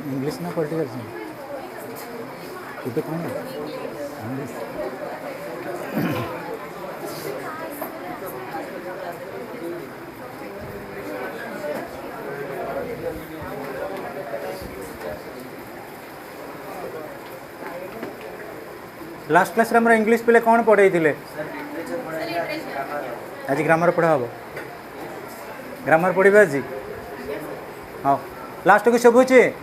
English ना political science ये तो कौन है इंग्लिश। लास्ट क्लास रे इंग्लिश पे कौन पढ़े थे आज ग्रामर पढ़ा हम ग्रामर पढ़ा आज हाँ लास्ट को शुभुचे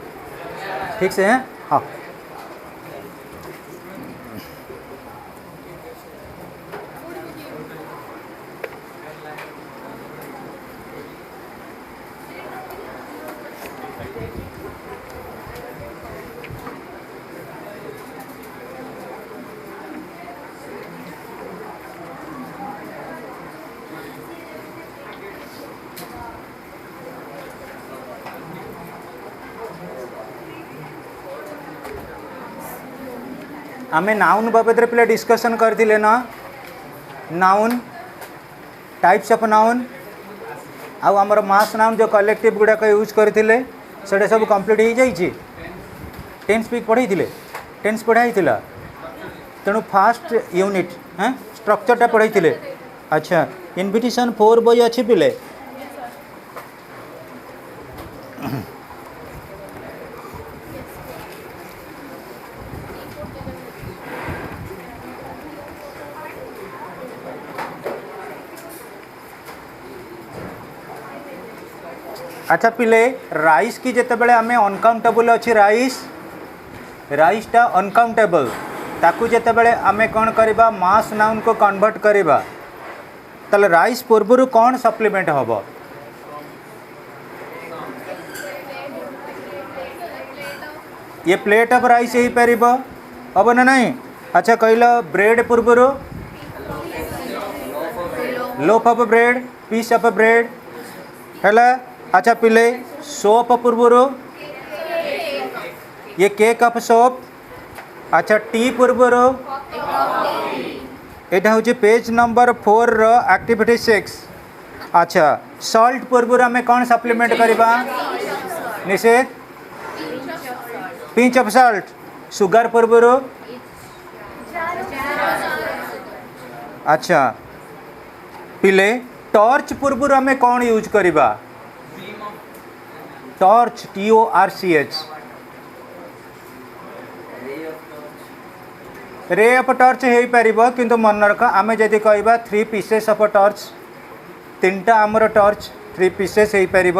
ठीक से हैं हाँ आमे नाउन बाबद पे डिस्कशन करथिले ना नाउन टाइप्स ऑफ नाउन आउ आमर मास नाउन जो कलेक्टिव गुड़ाक यूज करथिले सेटा सब कंप्लीट हो जाइए टेन्स भी पढ़ाई टेन्स पढ़ाई तेणु फास्ट यूनिट हाँ स्ट्रक्चरटा पढ़ाई अच्छा इनविटेशन 4 बॉय अच्छी पिले अच्छा पिले राइस की जिते बड़े आम अनकाउंटेबल अच्छी राइसटा अनकाउंटेबल ताकू जिते बड़े आम कौन करवा मास नाउन को कन्वर्ट करवा ताले राइस पूर्वर कौन सप्लीमेंट हम ये प्लेट ऑफ राइस हो पार हम ना नहीं अच्छा कहल ब्रेड पूर्वर loaf of bread piece of bread है अच्छा पिले सोप पूर्वर ये केक ऑफ सोप अच्छा टी पूर्वर यहाँ हूँ पेज नंबर 4 रो एक्टिविटी 6 अच्छा सॉल्ट पूर्वर आम कौन सप्लीमेंट करवा निषेध पिंच ऑफ सॉल्ट सुगर पूर्वर अच्छा पिले टॉर्च पूर्वर आम कौन यूज करवा torch TORCH ray of torch हो पार किंतु मन रख आम जदि कह 3 पीसेस ऑफ टॉर्च 3टा आमर टॉर्च 3 पीसेस हो पार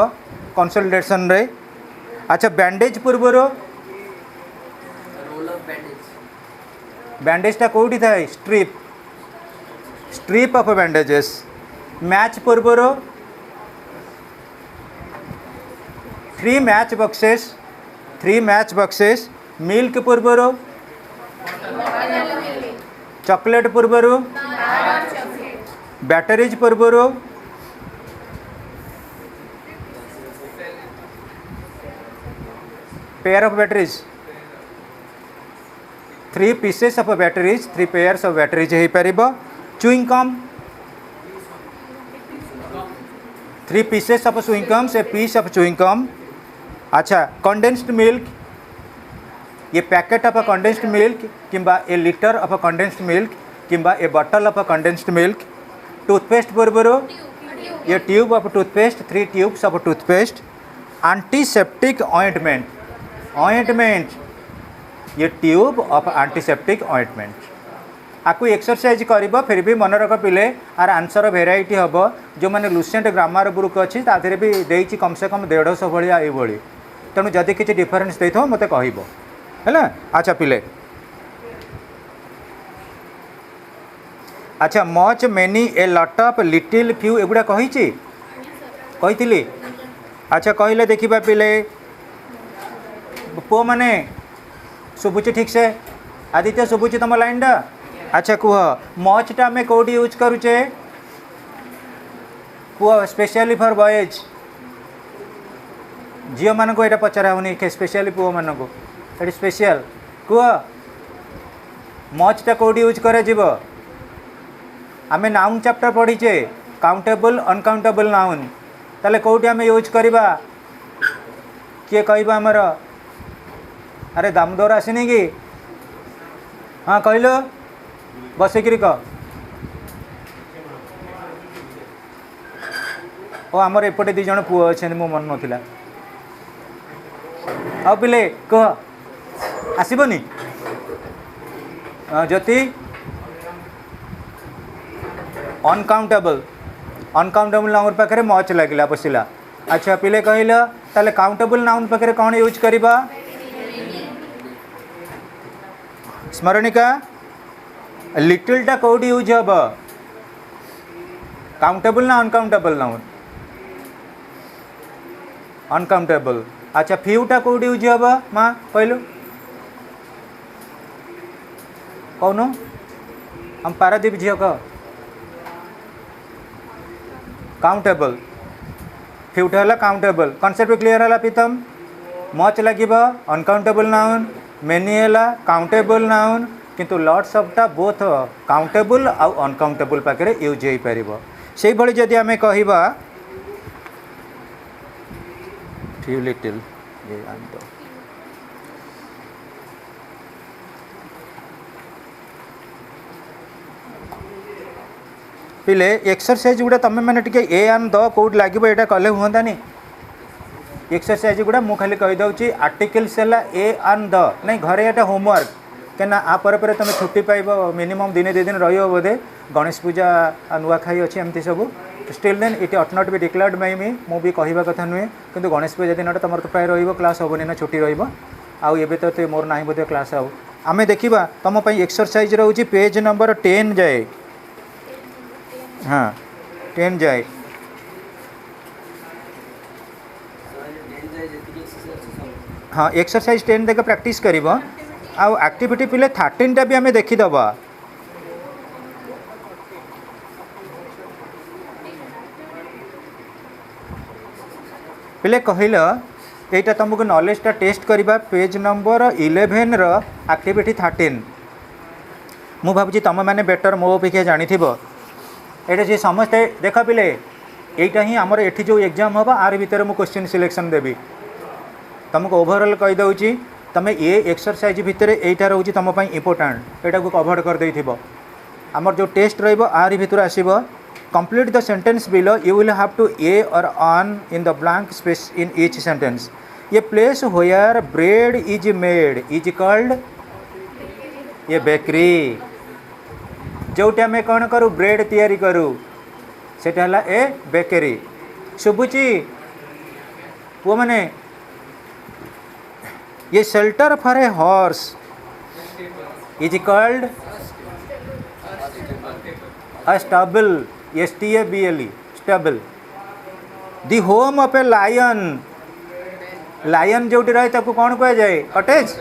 कंसोलिडेशन रे अच्छा बैंडेज पूर्वर बैंडेजटा कौटी थाए स्ट्रिप ऑफ बैंडेजेस मैच पूर्वर 3 मैच बॉक्सेस मिल्क पूर्वर चॉकलेट पूर्वर बैटरीज पूर्वर pair of batteries 3 pieces of batteries 3 pairs of batteries हो पार chewing gum 3 pieces of chewing गम से पीस ऑफ चुईंग गम अच्छा कंडेंस्ड मिल्क ये पैकेट ऑफ कंडेंस्ड मिल्क किंबा a litre of condensed milk किंबा a bottle of condensed milk toothpaste पूर्वर ये tube of toothpaste 3 tubes of toothpaste antiseptic ointment ये tube of antiseptic ointment आपको exercise कर फिर भी मन रख पिले आर आंसर भेराइटी हम जो मैंने लुसेंट ग्रामर बुक अच्छी तादे भी देती कम से कम 150 भाया ये तेणु जदि किसी डिफरेन्स दे मत कह है अच्छा पिले अच्छा मच मेनी ए लट ऑफ लिटिल फ्यू एगुड़ा कही अच्छा कहले देखा पिले पु मैंने शुभुची ठीक से आदित्य शुभुची तुम लाइनटा अच्छा कह मचटा आम कौटी यूज करुचे कह स्पेशली फॉर बॉयज झील मान को यहाँ पचरा होनी स्पेशली पुओ मान को ये स्पेशल कह मचटा कौटी यूज कर आम नाउन चैप्टर पढ़ीचे काउंटेबल अनकाउंटेबल नाउन ताले कौटी आम यूज करवा किए कह आमर अरे दामोदर आसनी कि हाँ कहल बसिकी कह ओ आमर एपटे दी जन पुओ अच्छे मो मन नाला आ पिले कह आसबनी ज्योति अनकाउंटेबल अनकाउंटेबल नाउन पाखे मच लगे बसला अच्छा पिले कहल ताले काउंटेबल नाउन पाखे कौन यूज करवा स्मरणिका लिटिलटा कौटी यूज हम काउंटेबल ना अनकाउंटेबल नाउन अनकाउंटेबल अच्छा फ्यूटा कौटी यूज हम माँ कहलु कौन हम पारादीप झील कह काउंटेबल फ्यूटा है काउंटेबल कॉन्सेप्ट क्लियर है प्रीतम मच लगे अनकाउंटेबल नाउन मेनी है काउंटेबल नाउन किंतु लॉट्स ऑफ टा बोथ काउंटेबल आउ अनकाउंटेबल पाखे यूज हो पार से भाई जदि आम कहवा फ्यू लिटिल पिले एक्सरसाइज गुड़ा तुम मैंने टे ए एंड द कौट लगे यहाँ कले हाँ नहीं एक्सरसाइज गुड़ा मुझे खाली कहीदे आर्टिकल्स है ए एंड द नहीं घरे यहाँ होमवर्क क्या आपर तुम छुट्टी पाइब मिनिमम दिने दि दिन रही बोधे गणेश पूजा नुआखाई अच्छी एमती सब still then it ought not be declared by me मु भी कहवा कथा नुहे किंतु गणेश पूजा दिन तुम तो प्राय क्लास हेनी ना छुट्टी रही तो मोर ना बोधे क्लास आम देखा तुम एक्सरसाइज रोचे पेज नंबर 10 जाए हाँ 10 जाए हाँ एक्सरसाइज 10 देख प्रैक्टिस कर एक्टिविटी पिले 13 टा भी आम देखीदबा पिले कहल यहाँ तुमको नॉलेज टेस्ट करवा पेज नंबर 11 रो एक्टिविटी 13 मु भावी तुम मैंने बेटर मो अपेक्षा जानी ये जी समस्ते देख पिले यहीटा ही आमर एठी जो एग्जाम हम आर भितर मु क्वेश्चन सिलेक्शन देवी तुमको ओवरऑल कहीदे तुम ये एक्सरसाइज भितर यहीटा रोचे तुम इम्पोर्टाट यहाँ को कभर कर देथिबो आमर जो टेस्ट रहिबो आर भितर आसीबो complete the sentence below you will have to a और on in the blank space in each sentence ये place where bread is made is called ये बेकरी जोटी आम कौन करूँ ब्रेड तैयारी करूँ सेटा है ए बेकरी शुभुची वो मैंने ये shelter for a horse is called a stable STABLE stable the home of a lion lion जोटी रहे ताको कौन कह जाए कटेज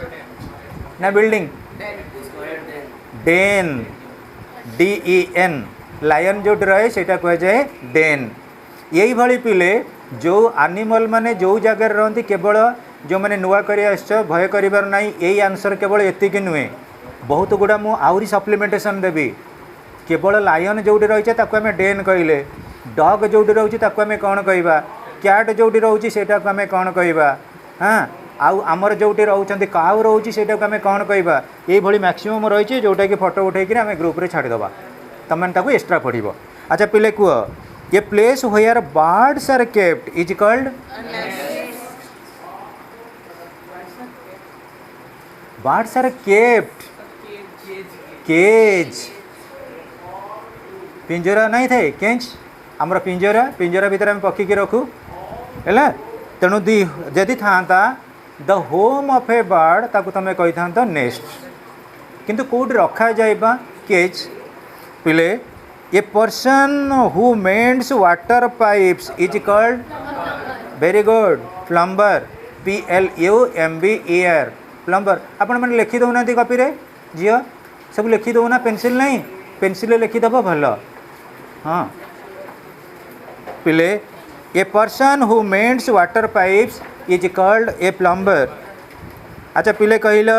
ना बिल्डिंग डेन DEN लायन जो रहे सेटा कह जाए डेन यही भाई पिले जो एनिमल माने जो जगह रहती केवल जो मैंने नुआ कर भय कर ना यही आंसर केवल एतिक नुहे बहुत गुड़ा मु आउरी सप्लीमेंटेशन देवी केवल लायन जोटी रही आम डेन कहले डग जोटी रोचे आम कौन कहवा क्याट जोटी रोचे सेटा आम कौन कहवा हाँ आउ आमर जोटी रोचे काउ रोचे सेटा आम कौन कहवा ये भाई मैक्सिमम रही जोटा कि फोटो उठे आम ग्रुप रे छाड़ीदबा तुम ताको एक्स्ट्रा पढ़ अच्छा पिले कह ये place where birds are kept is called birds are kept cage पिंजरा नहीं थे केंच आमर पिंजरा पिंजरा भीतर आम पक्षी की रखू है तेणु दी जदि था the home of A bird ताकू तुम कही था नेस्ट किंतु कौट रखा जाइबा केज पिले a person who mends water pipes is called very good plumber PLUMBER plumber आपण मैंने लिखी दौना कॉपी रे झील सब लिखी दौना पेनसिल नहीं पेनसिल लिखिदेव भल हाँ पिले a person who mends water pipes is called a plumber अच्छा पिले कहल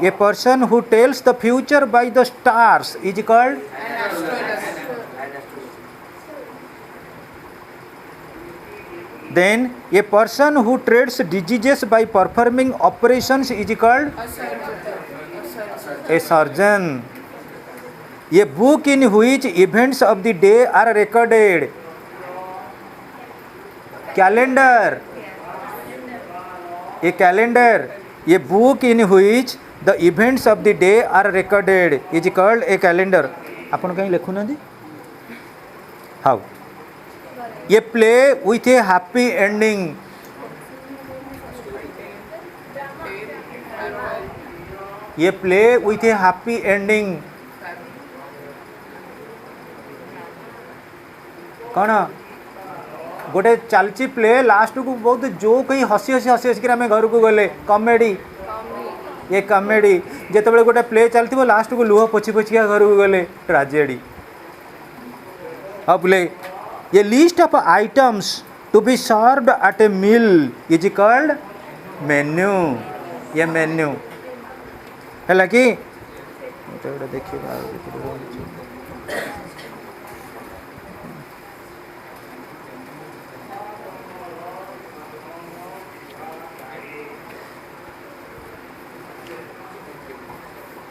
a person who tells the future by the stars is called Then a person who treats diseases by performing operations is called a surgeon. A book in which events of the day are recorded. Calendar. A calendar. A book in which the events of the day are recorded is called a calendar. आपण कहीं लिखु ना How? A play with a happy ending. A play with a happy ending. कौन गोटे चलची play last को बहुत जो कहीं हसी हसी हसी हसी आम घर को गले कॉमेडी ये कॉमेडी जिते गोटे प्ले चलती लास्ट को लुह पोछि पोछिका घर को गले ट्रेजेडी अब ले A list of items to be served at a meal is called menu. ये menu है लगी तो देखिए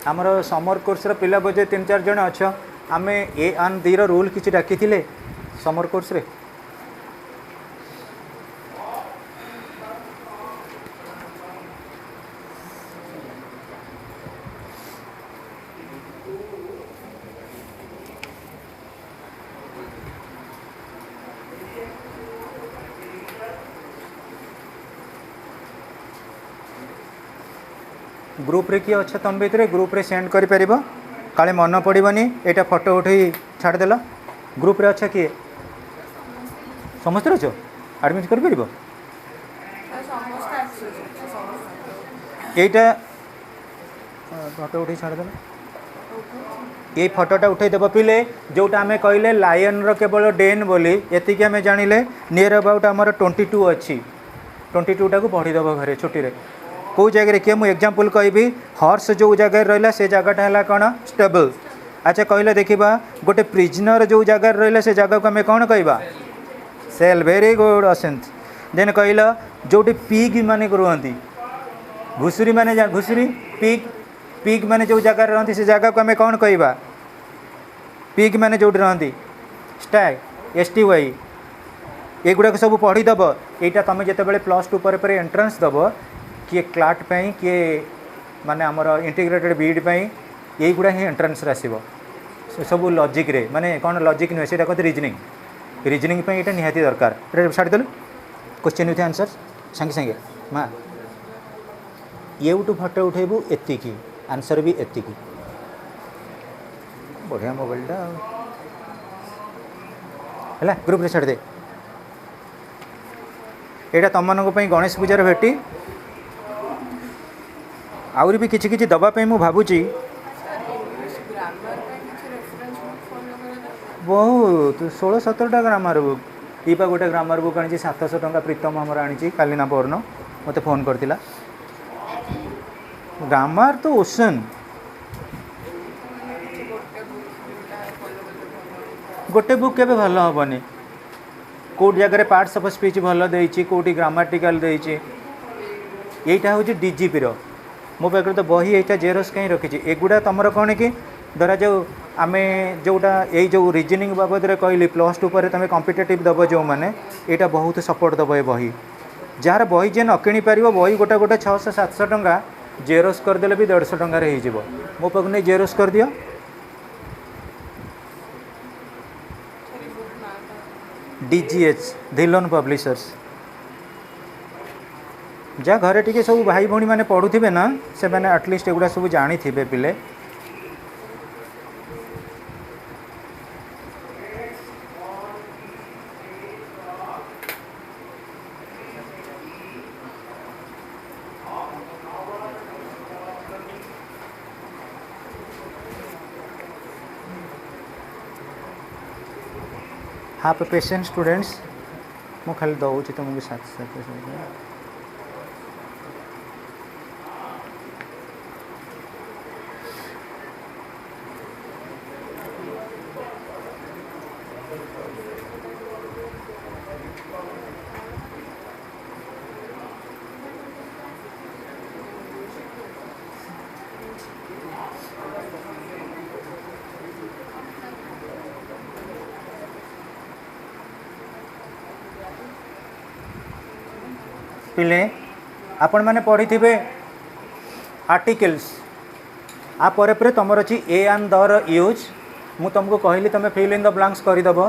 आमर समर कोर्स पिला बोझे 3-4 जन अच्छ आम ए आन दी रूल किसी डाकी समर कोर्स रे ग्रुप रे किए अच्छा तुम भितर ग्रुप रे सेंड कर पारिबो काले मन पड़ोनी एटा फोटो उठे छाड़देल ग्रुप रे अच्छा किए समस्त अच्छो एडमिट कर पारिबो एटा फोटो उठे छाड़देल ये फोटोटा उठे देव पिले जोटा आम कहले लायन रो केवल डेन बोली एतिक आम जानिले नियर अबाउट आमर 22 अच्छी 22टा को पढ़ीदेव घरे छुट्टी रे कौ जगह किए मुझे एग्जांपल कहबी हॉर्स जो जगह रहा से जगटा है कौन स्टेबल अच्छा कहले देखा गोटे प्रिजनर जो जगह रहा से जगह को आम कौन कहवा सेल वेरी गुड असेंट देन कहल जो पिग मान रुहति घुसुरी माने घुसुरी पिग पिग माने जो जगह रहती से जगह को आम कौन कहवा पिग माने जो रहती स्टैग STY एगुड़ा सब पढ़ीदेव यहाँ तुम जिते +2 पर एंट्रांस दब किए क्लाट पाई किए माने आमर इंटीग्रेटेड बीड पाई यही गुड़ा ही एंट्रांस आसो सब लॉजिक रे माने कौन लॉजिक नुहे से कहते रिजनिंग रिजनिंग पे ये निहाती दरकार छाड़देलु क्वेश्चन विथ आंसर संगे संगे माँ ये फोटो उठेबू एतिकी आंसर भी एतिकी बढ़िया मोबाइलटा है ग्रुप रे छाड़ दे यहाँ तुम मानक गणेश पूजार भेटी आउरी भी किछि किछि दबा मु भावुची बहुत 16-17टा ग्रामर बुक ये गोटे ग्रामर बुक आनी 700 टंका प्रीतम आमर आनी कालीना परन मत फोन करथिला ग्रामर तो ओशन गोटे बुक केबे भल हेनी कोट जगह पार्ट्स ऑफ स्पीच भल देछि कोटी ग्रामाटिकल देछि एटा होछि डीजीपी रो मो पाखे तो बही यहाँ जेरोस कहीं रखी एगुड़ा तुम कौन कि धरा जाऊ आम जोटा ये जो रिजनिंग बाबद कहली +2 पर तुम कॉम्पिटिटिव दब जो मैंने यहाँ बहुत सपोर्ट दब ये बही जार बही जे न कि पार बही गोटा गोटे 600-700 टंका जेरोस करदे भी 150 टंकार हो मो पाख नहीं जेरोस कर दियो DGH धिलोन पब्लिशर्स जहाँ घरे टी सब भाई भौणी मैंने पढ़ुवे ना से मैंने एटलिस्ट एगुड़ा सब जानी थे पिले हाँ पेशेंट स्टूडेंट्स मु खाली दौची तुमको साथ साथ पिले आपण मैंने पढ़ी थे आर्टिकल्स आ परे परे तुम अच्छी ए एंड द र यूज मु तुमको कहली तुम फिल इन द ब्लांक्स करदेव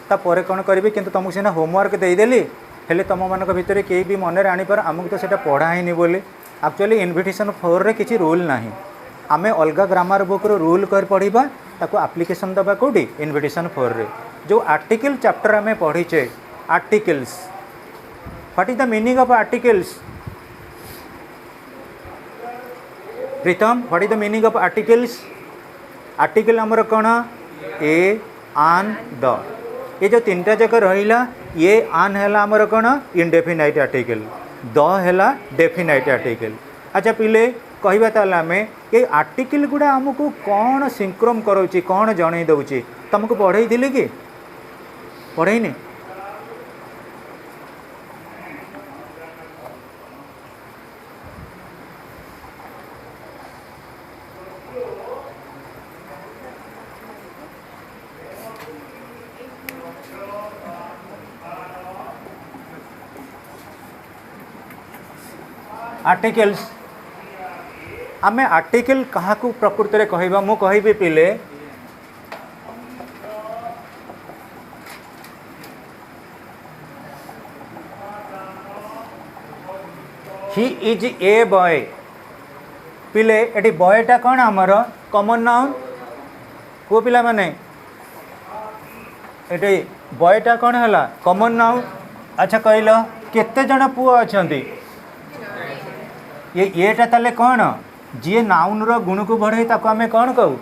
तापर कौन करी कि तुमको सीना होमवर्क देदेली हेले तुम मान भितर कई भी मन आनीपार आमको तो सीटा पढ़ाईनी बोली एक्चुअली इनविटेशन 4 रे किसी रूल ना आम अलग ग्रामर बुक रूल कर पढ़ा ताको एप्लिकेशन दबा कौटी इनविटेशन 4 रे जो आर्टिकल चैप्टर आम पढ़ीचे articles what is the meaning of articles Pritam what is the meaning of articles article आमर कौन ए आन द ये जो तीन जाक रहा ये आन है आमर कौन इनडेफिनाइट आर्टिकल द है डेफिनाइट आर्टिकल अच्छा पिले कहवा ताल आम ये आर्टिकल गुड़ा आमको कौन सिंक्रोम करोची कौन जन दूची तुमको पढ़े कि पढ़ेनी आर्टिकल्स आमे आर्टिकल कहा प्रकृत में कहवा मु कहबी पिले ही इज ए बॉय पिले एटी बॉयटा कौन आमर कॉमन नाउन को पिला माने एटी बॉयटा कौन है कॉमन नाउन अच्छा कहल केते जण पुओ अछंती येटा ताले कौन जी नाउन रो गुण को बढ़े ताको आमे कौन कहू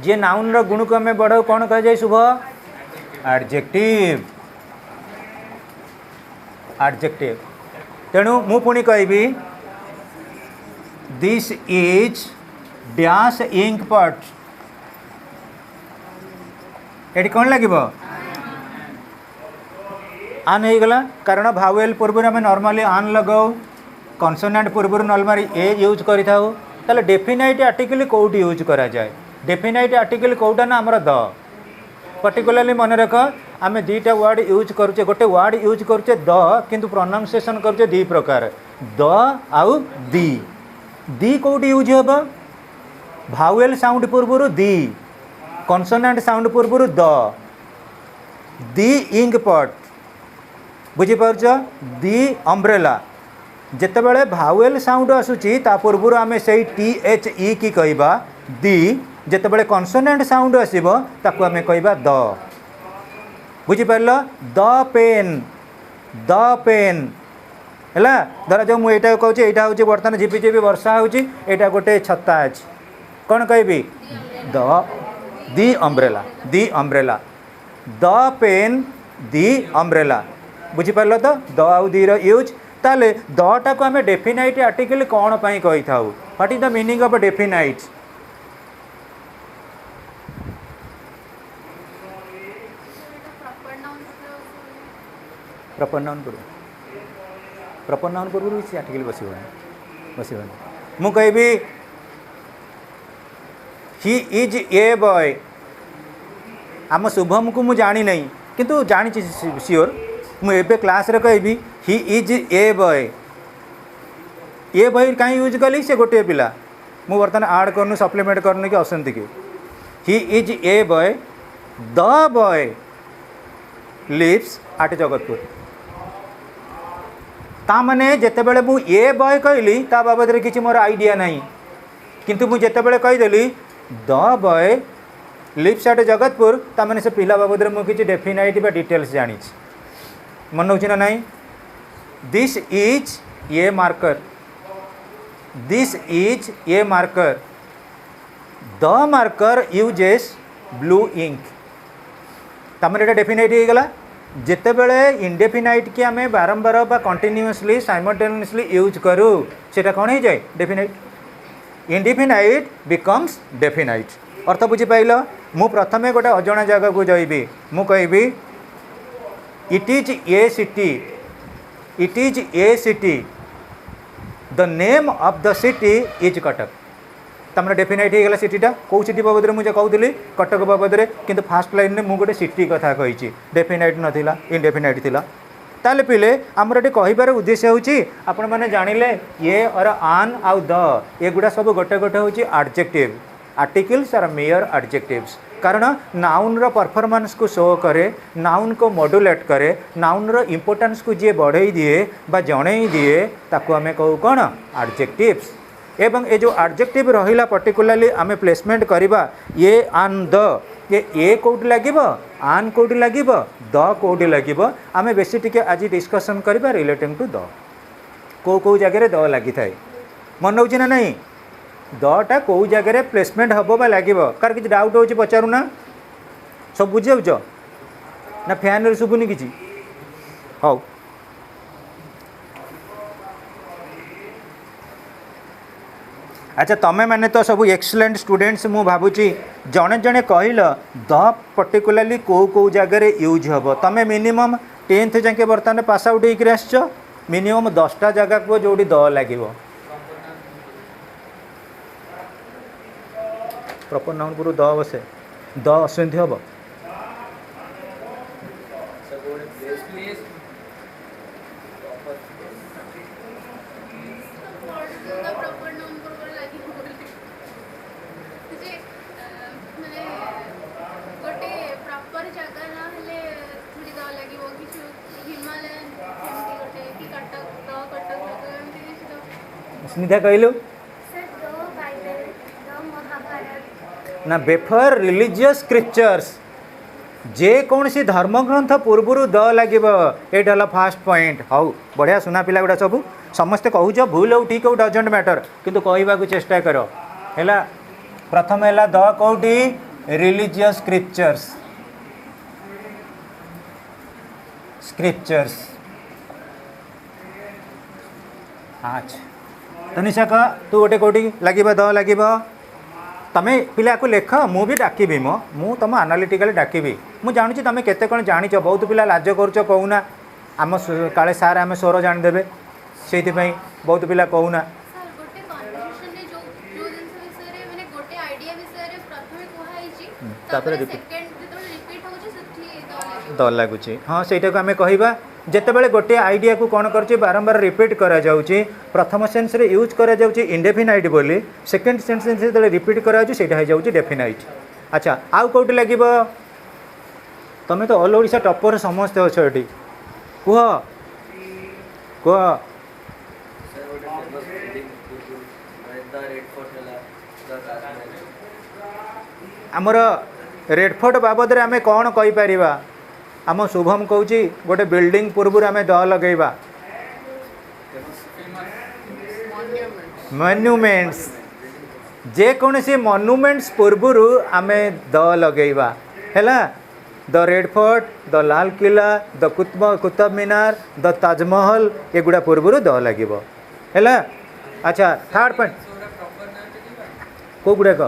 जी नाउन रो गुण को आमे बढ़ाऊ कौन कह जाए शुभ एडजेक्टिव एडजेक्टिव तेणु मु पुणी कहबी this is dash ink pot एटी कौन लगे आन हो गला कारण भावेल पूर्व आम नॉर्मली आन लगाऊ कॉन्सोनेंट पूर्व नॉर्मली ए यूज करें ताले डेफिनाइट आर्टिकल कौटी यूज करा जाए डेफिनाइट आर्टिकल कौटा ना आमर द पर्टिकुलरली मन रख आम दुईटा वर्ड यूज करुचे गोटे वर्ड यूज करुचे द किंतु प्रोनाउंसिएशन करुचे दी प्रकार द आउ दी कौटी यूज हम भावेल साउंड पूर्व दी कॉन्सोनेंट साउंड पूर्व दी इंक पॉट बुझीपार दी अम्ब्रेला जितेबाला भावेल साउंड आसूची ता पूर्व आम से टी एच ई की कहबा दी जितेबाला कॉन्सोनेंट साउंड आसीबो ताको आम कहबा द बुझीपार द पेन है धर जो मुझे कहूँ यहाँ हूँ बर्तमान झिपिझिपि वर्षा होटा गोटे छत्ता अच्छी कौन कहबी the umbrella the pen the umbrella बुझीपार तो द आउ दी यूज ताले दटा को आम डेफिनाइट आर्टिकल कौन पाई कही था what is the meaning of definite proper noun पूर्व से आर्टिकल बस मु कहबी ही इज ए बॉय आम शुभम को मुझे जानी नहीं किंतु जानी सियोर मुझे क्लास रे कहबी ही इज ए बॉय कहीं यूज कली से गोटे पिला मु बर्तमान आड करनु सप्लीमेंट करनु कि असंति कि he is a boy the boy lives at Jagatpur ता माने जेतेबेले मु ए बॉय कहली ता बाबद रे किछि मोर आइडिया नहीं किंतु मु जेतेबेले कहिदेली the boy lives at Jagatpur ता माने से पिला बाबद रे मु किछि डेफिनाइट बा डिटेल्स जानी मन होछि ना नहीं this is a marker the marker uses blue ink तमरे डेफिनाइट हो गला जितेबेले इनडेफिनाइट की आम बारंबार बा कंटिन्यूअसली साइमल्टेनियसली यूज करूँ सेटा कौन हो जाए डेफिनाइट इनडेफिनाइट बिकम्स डेफिनाइट अर्थ बुझीपाइल मु प्रथमे गोटे अजणा जगह को जाइबी मु कहबी it is a city the name of the city is Cuttack तमने डेफिनाइट हो गला सिटीटा कौ सिटी बाबद मुझे कहूली कटक बाबद किंतु फास्ट लाइन में मुझे सिटी कथा कही डेफिनाइट नाला इनडेफिनाइट थिला ताले पिले आमर ये कहिबार उद्देश्य होची आपण माने जानिले ये और आन आउ द एगुड़ा सब गोटे गोटे होची adjective articles are mere adjectives कारण नाउन रो परफॉर्मेंस को शो करे नाउन को मॉड्यूलेट करे नाउन रो इंपोर्टेंस को जे बढ़ई दिए बा जणई दिए ताको हमें कहू कौन एडजेक्टिव्स एवं ये जो एडजेक्टिव रहिला पर्टिकुलरली आमे प्लेसमेंट करबा ये आन द ये कोड लागिबो आन कोड लागिबो द कोड लागिबो आमे बेसी टिके आज डिस्कशन करबा रिलेटिंग टू द को को जगह द लागि थाए मन होची ना नहीं दटा कौ जगह प्लेसमेंट हम बा लगे कार कि डाउट हो पचारू ना सब बुझे ना फैन रे शुभुनी कि हौ अच्छा तमें मैंने तो सब एक्सीलेंट स्टूडेंट्स मु भावुची जड़े जड़े कहल द पर्टिकुलरली कौ जगह यूज हम तमें मिनिमम 10th जाके बर्तमान पास आउट होकर आस मिनिमम 10टा जगह को जोड़ी द लगे प्रॉपर नाउन पूर्व द बसे द अश्वंती हम स्निधा कहलु ना बेफर रिलीजियस स्क्रिप्चर्स जे कौन सी धर्मग्रंथ पूर्वर द लगे ये फास्ट पॉइंट हाउ बढ़िया सुना पिला गुड़ा सब समस्ते कहूच भूल हो ठीक हो डजेंट मैटर किंतु कहवा चेष्टा कर है प्रथम है द कौटी रिलीजियस स्क्रिप्चर्स स्क्रिप्चर्स अच्छा तो निशा कह तू गोटे कौटी लगे द लगे तमें पिला को लेख मु भी डाकिबी मु तुम आनालिटिकल डाकिबी मु जानूँ तुम केते कौन जानिच बहुत पिला लाज करुच कहूना आम काले सार आम स्वर जानीदेवे से बहुत पिला कहूना द लगुच हाँ से आम कहवा जितेबाला गोटे आइडिया को कौन कर बारंबार रिपीट करा जाउची प्रथम सेन्स रे यूज करा जाउची इंडेफिनाइट बोली सेकेंड सेन्स जो रिपीट करा जाउची डेफिनाइट अच्छा आउ कौटी लगे तुम्हें तो ऑल ओडिशा टॉपर समस्ते अच्छ ये कह कह आमर रेड फोर्ट बाबद आम कौन कहीपर आम शुभम कौच गोटे बिल्डिंग पूर्व आम द लगेबा मॉन्यूमेंट्स जेकोसी मॉन्यूमेंट्स पूर्वर आम द लगेबा है the Red Fort the Lal Qila the Qutub Minar the Taj Mahal एगुड़ा पूर्वर द लगे है अच्छा थर्ड पॉइंट कौ गुड़ाक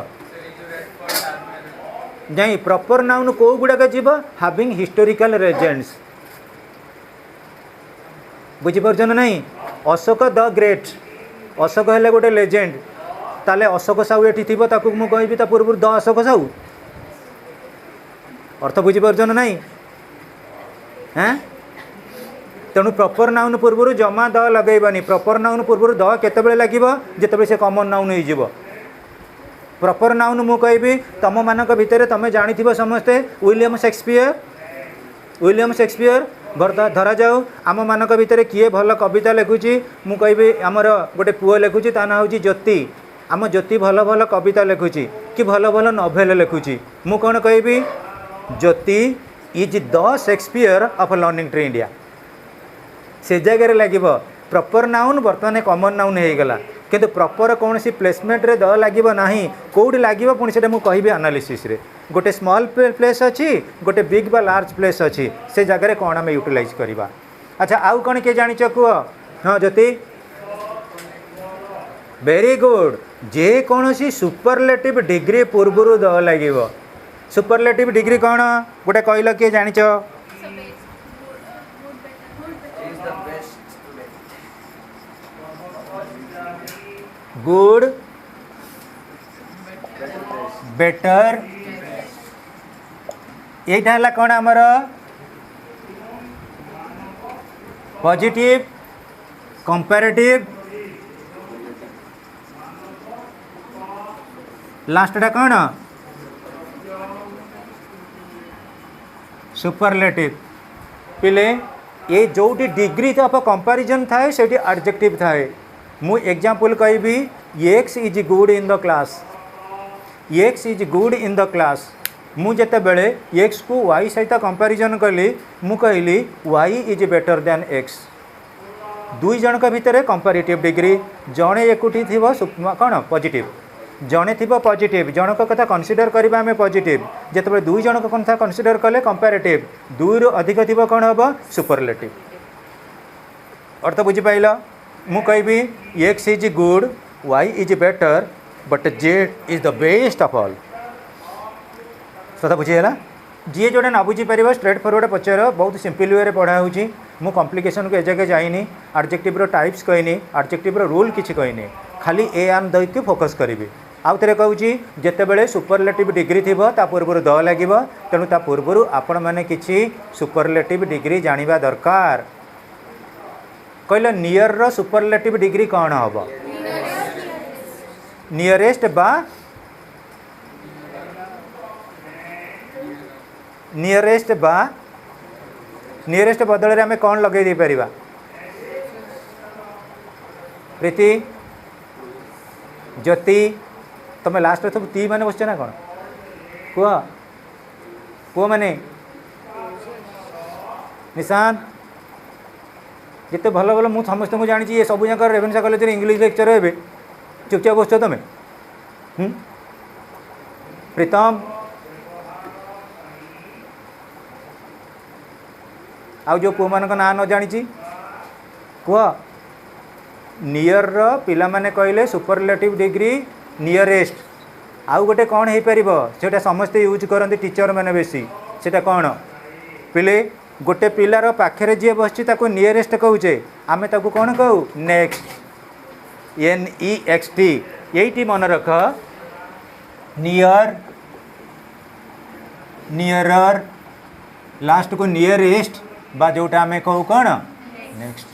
नहीं प्रॉपर नाउन कौ गुड़ाक जीव हाविंग हिस्टोरिकल रेजेंट्स बुझीपार नहीं अशोक द ग्रेट अशोक है गोटे लेजेंड ताले अशोक साहू ये थी मुझे कहि पूर्व द अशोक साहू अर्थ बुझीपार नहीं हाँ तेणु प्रॉपर नाउन पूर्व जमा द लगेबानी प्रॉपर नाउन पूर्व द केतबेले लगिबो जेतबेले से कॉमन नाउन हो जिवो प्रॉपर नाउन मु कहबी तुम मानक भितर तुम जानिथिबो समस्ते विलियम शेक्सपियर धरा जाऊ आम मानक भितर किए भल कविता लिखुची मु कहबी आमर गोटे पुओ लिखुची ता ना होची ज्योति आम ज्योति भल भल कविता लिखुची कि भल भल नोवेल लिखुची मु कौन कहबी Jyoti is the Shakespeare of learning tree India से जगह लगे प्रॉपर नाउन बर्तमान कॉमन नाउन हो गला किंतु प्रॉपर कौन सी प्लेसमेंट रे द लगे ना कौटी लगे पुणी से मुझे एनालिसिस रे गोटे स्मॉल प्लेस अच्छी गोटे बिग बा लार्ज प्लेस अच्छी से जगह कौन आम यूटिलाइज करवा अच्छा आउ कौन किए जानिच कह हाँ ज्योति वेरी गुड जेकोसी सुपरलेटिव डिग्री पूर्व द लगे सुपरलेटिव डिग्री कौन गोटे कहल किए जानिच गुड बेटर यहीटा है कौन आमर पॉजिटिव कंपैरेटिव लास्टटा कौन सुपरलेटिव पिले ये जोटी डिग्री ऑफ कंपैरिजन थाए से एडजेक्टिव थाए मु एग्जांपल कहबी X is good in the class x is good in the class मु जेते बेले एक्स को वाई सहित कंपैरिजन कली मु कहली Y is better than X दुई जन भितर कंपैरेटिव डिग्री जड़े एकुटी थी कौन पॉजिटिव जड़े थी पॉजिटिव जनक कथा कनसीडर करवा आम पॉजिटिव जिते दुई जन कथा कनसीडर कले कंपैरेटिव दुई रु अधिक थी कौन हम सुपरलेटिव अर्थ बुझीपाल मु कहबी X is good Y is better but Z is the best of all सदा बुझीगला जी जोटा ना बुझीपर स्ट्रेट फॉरवर्ड पचार बहुत सिंपल वे पढ़ा होची मु कॉम्प्लिकेशन को एजाके जाइनी एडजेक्टिव रो टाइप्स कहनी एडजेक्टिव रो रूल किछि कहनी खाली ए आम दैके फोकस करी आउ थे कहूँ जितेबले सुपरलेटिव डिग्री थी पूर्व द लगे तेणु ता पूर्व आपण मैंने किसी सुपरलेटिव डिग्री जानिबा दरकार कहले नियर रो सुपरलेटिव डिग्री कौन हम नियरेस्ट बा नियरेस्ट बदल आम कौन लगे दे परिबा प्रीति ज्योति तुम लास्ट सब ती मैंने बस ना कौन कह पुआ मैंने निशांत जिते भल भल मुझे समस्त को जानी ये सब जगह रेभेन्सा कॉलेज इंग्लिश लेक्चर हे चुपचाप बस तुम प्रीतम आउ जो पुआ मान ना न जानी कह नियर पिला माने कहले सुपरलेटिव डिग्री नियरेस्ट आउ गोटे कौन हो पार से समस्ते यूज करते टीचर मैंने बेसी सेटा कौन पिले गोटे पिलार पाखे जी बस नियरेस्ट कहूचे आम ताकू कौन कहू नेक्स्ट NEXT यही मन रख नियर नियरर लास्ट को नियरेस्ट बा जोटा आम कहू कौन नेक्स्ट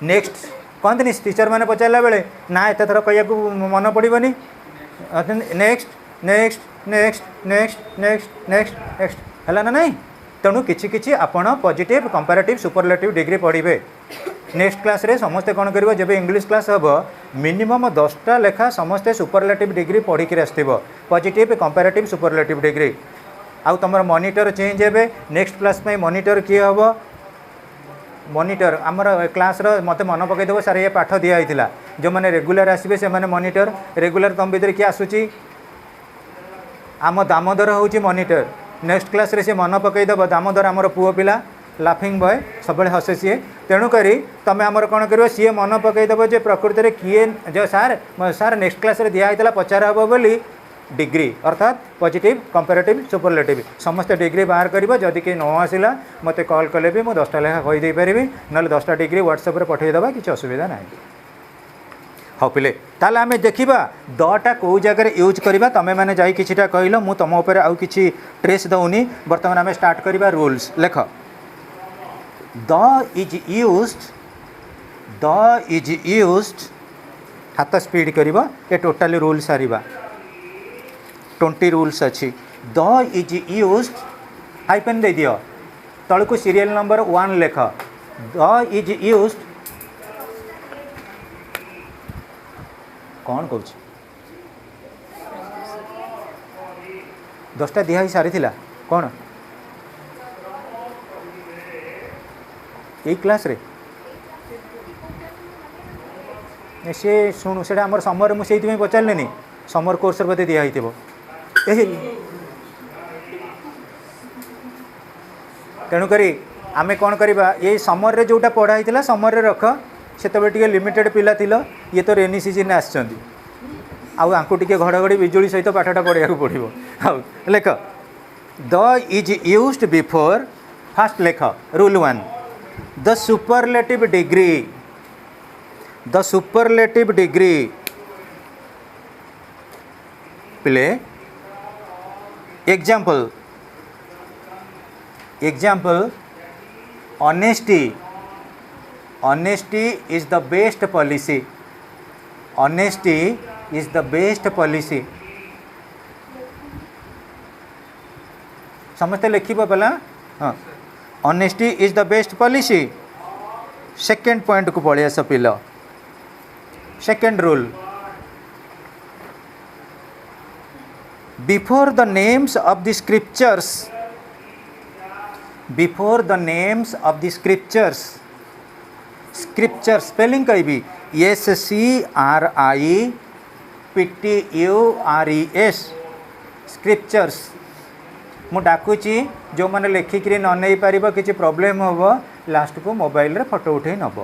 नेक्स्ट कहते टीचर मैंने पचारा बेले ना एत थर कह मन पड़ोनी next next next next next next next है ना नहीं तेणु किछि आपण पॉजिटिव कंपैरेटिव सुपरलेटिव डिग्री पढ़े नेक्स्ट क्लास रे समस्ते कौन करिवो जब इंग्लिश क्लास हम मिनिमम 10टा लेखा समस्ते सुपरलेटिव डिग्री पढ़ी आसथिबो पॉजिटिव कंपैरेटिव सुपरलेटिव डिग्री आउ तुम मॉनिटर चेंज हे नेक्स्ट क्लास में मॉनिटर किए हम मॉनिटर आमर क्लास मत मन पकईदेव सारे ये पाठ दिखाई जो मैंने रेगुलर आसबे से मैंने मॉनिटर रेगुलर तुम भर किए आसूची आम दामोदर हूँ मॉनिटर नेक्स्ट क्लास रे से मन पकईदेव दामोदर आमर पुओ पिला लाफिंग बॉय सब हसे सी तेणुक तुम आमर कौन कर सी मन पकईदेव जो प्रकृति में किए जो सार सार नेक्स्ट क्लास रे दिखाई पचार हम बोली डिग्री अर्थात पॉजिटिव कंपैरेटिव सुपरलेटिव समस्त डिग्री बाहर कर जदि कहीं न आसला मत कॉल कले भी मुझे 10टा लेखा कहीदे पारि ना 10टा डिग्री व्हाट्सएप पठेदेवा किसी असुविधा ना हाँ पिले ताले आम देखा दटा कौ जगह यूज करवा तुम मैंने जा कि कहल मुझ तुम उपर आउ कि ट्रेस दौनी बर्तमान आम स्टार्ट करवा रूल्स लेख द इज यूज्ड हाथ स्पीड कर टोटाली रूल सारिबा 20 रूल्स अच्छी द इज यूज्ड हाइपेन दे दियो तलू सीरियल नंबर 1 लेख द इज यूज्ड कौन कौच 10टा दिहा सारी कौन यही क्लास रे से शुणु से आम समर मुझे पचारे समर कोर्स बोधे दिखाई तेणुक आम कौन करवा ये समर रे जोटा पढ़ाई समर रे रख से लिमिटेड पिला ये तो रेनी सीजन आंकु टे घड़घड़ी बिजुली सहित पाठटा पढ़ा पड़ो हाँ लेख the is used before first लेख rule 1 the superlative degree the superlative degree प्ले example honesty is the best policy. Honesty is the best policy. समझते लिखिबो पहला हाँ honesty is the best policy. Second point को पढ़िया सब पिला second rule before the names of the scriptures scripture spelling कहबी SCRIPTURES scriptures मु डाकुची जो मैंने लेखिकी न नहीं पार कि प्रोब्लेम हम लास्ट को मोबाइल रे फोटो उठे नब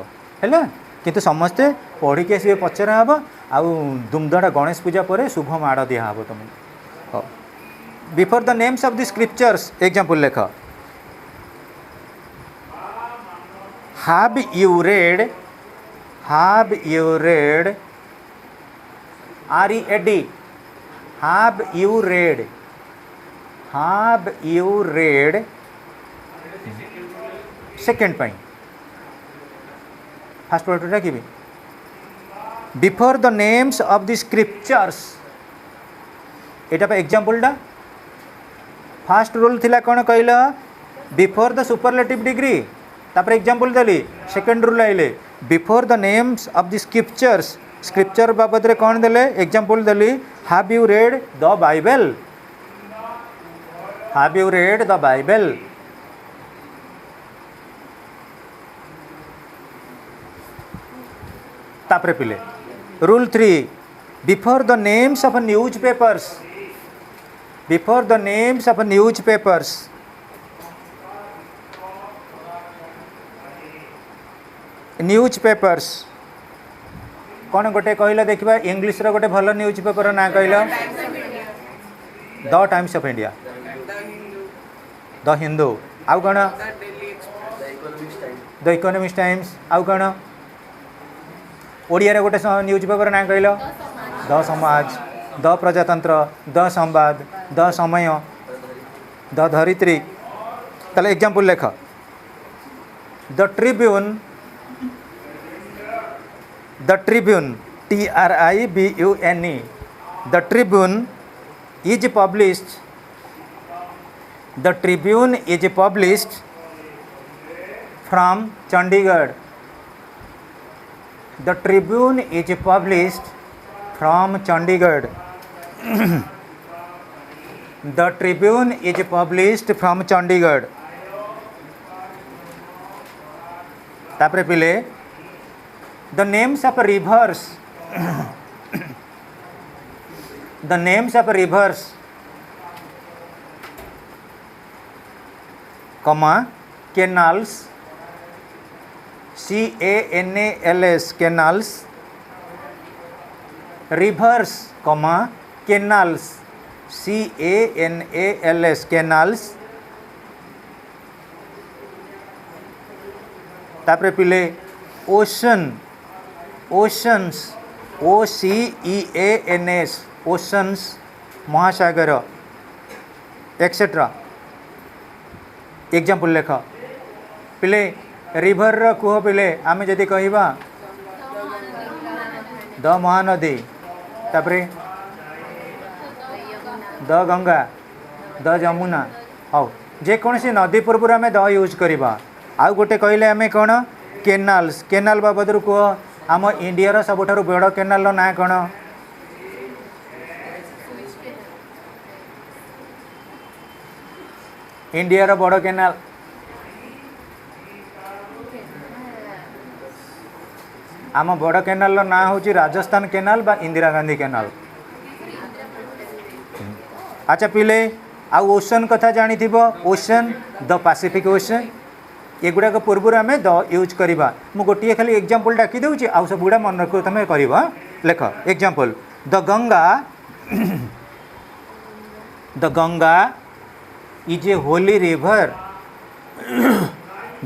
है किंतु समस्ते पढ़ी के सी पचरा हम आउ धूमधड़ा गणेश पूजा पर शुभ माड़ दिहब तुमको before the names of the scriptures example लेख Have you read READ have you read second पाई फास्ट वर्डटा कि before the names of the scriptures एटा एग्जांपलटा फास्ट रूल थिला कौन कहल बिफोर द सुपरलेटिव डिग्री तापर एग्जांपल देली सेकेंड रूल आइले before the names of the scriptures scripture बाबद रे कौन देले एग्जांपल देली have you read the Bible तापर पिले rule 3 before the names of newspapers newspapers कौन गोटे कहला देखा इंग्लिश रो गोटे भल न्यूज़पेपर ना कहला the times of India the Hindu आउ कौन द इकोनॉमिक्स टाइम्स आउ कौन ओडिया रे गोटे न्यूज़पेपर ना कहला द समाज द प्रजातंत्र द संवाद द समय द धरित्री ताले एग्जांपल लेख the Tribune TRIBUNE the Tribune is published from Chandigarh the Tribune is published from Chandigarh the Tribune is published from Chandigarh तापरे पिले the names of rivers comma canals CANALS canals rivers comma canals CANALS canals तापरे पिले oceans OCEANS oceans महासागर etcetera example लेख पिले river कुह पिले आम जदि कहवा द महानदी तापरे द गंगा द जमुना हाउ जेकोसी नदी पूर्व आम द यूज करवा आउ गोटे कहले आम कौन केनाल बाबद कह आम इंडिया सबुठारु बड़ केनाल ना कौन इंडिया बड़ केनाल आम बड़ केनाल ना हूँ राजस्थान केनाल बा इंदिरा गांधी केनाल। अच्छा पिले आ ओशन कथा जानी थी ओशन द पैसिफिक ओशन एगुड़ाक पूर्व आम द यूज करवा मु गोटे खाली एग्जांपल डाकी दूसरी आउ सब गुड़ा मन रख तुम कर लेख example the Ganga is a holy river